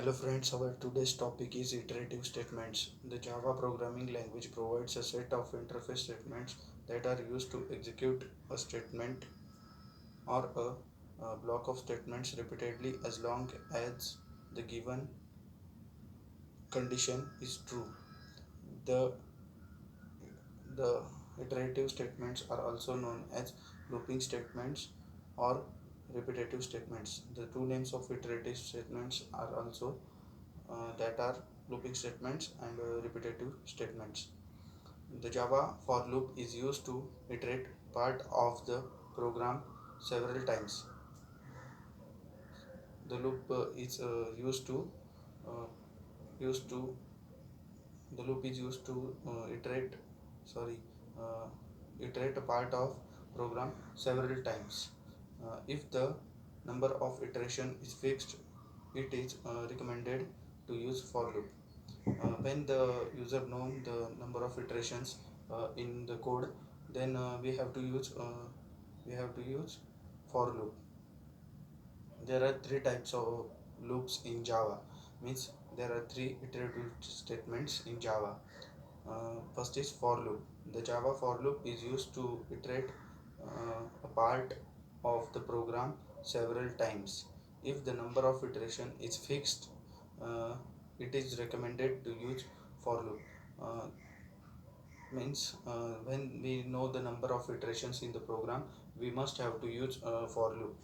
Hello friends, our today's topic is iterative statements. The Java programming language provides a set of interface statements that are used to execute a statement or a block of statements repeatedly as long as the given condition is true. The, the iterative statements are also known as looping statements or repetitive statements. The two names of iterative statements are also that are looping statements and repetitive statements. The Java for loop is used to iterate part of the program several times. The loop is uh, used to the loop is used to sorry uh, iterate a part of program several times. If the number of iteration is fixed, it is recommended to use for loop. When the user knows the number of iterations in the code, then we have to use for loop. There are three types of loops in Java. Means there are three iterative statements in Java. First is for loop. The Java for loop is used to iterate a part of the program several times. If the number of iteration is fixed, uh, it is recommended to use for loop. Uh, Means when we know the number of iterations in the program, we must have to use for loop.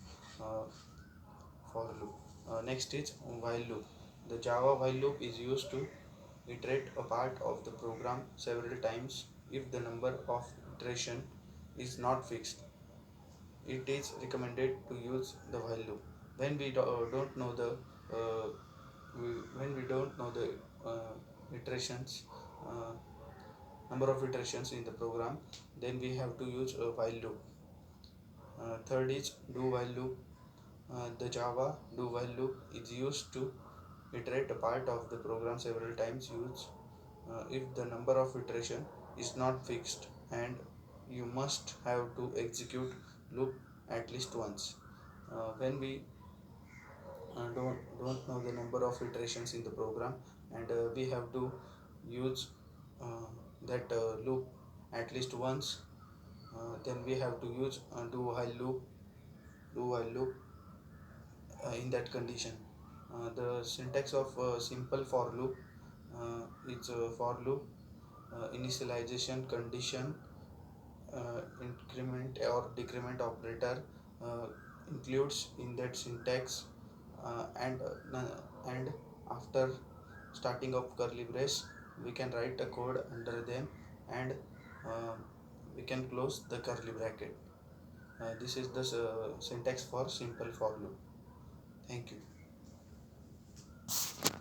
Uh, Next is while loop. The Java while loop is used to iterate a part of the program several times. If the number of iteration is not fixed, it is recommended to use the while loop. When we don't know the uh, when we don't know the iterations uh, number of iterations in the program, then we have to use a while loop. Third is do while loop. The Java do while loop is used to iterate a part of the program several times. Use if the number of iteration is not fixed, and you must have to execute loop at least once. When we don't know the number of iterations in the program, and we have to use uh, that loop at least once, then we have to use do while loop in that condition. The syntax of simple for loop is for loop initialization condition, increment or decrement operator includes in that syntax, and after starting of curly brace, we can write a code under them, and uh, we can close the curly bracket. This is the syntax for simple for loop. Thank you.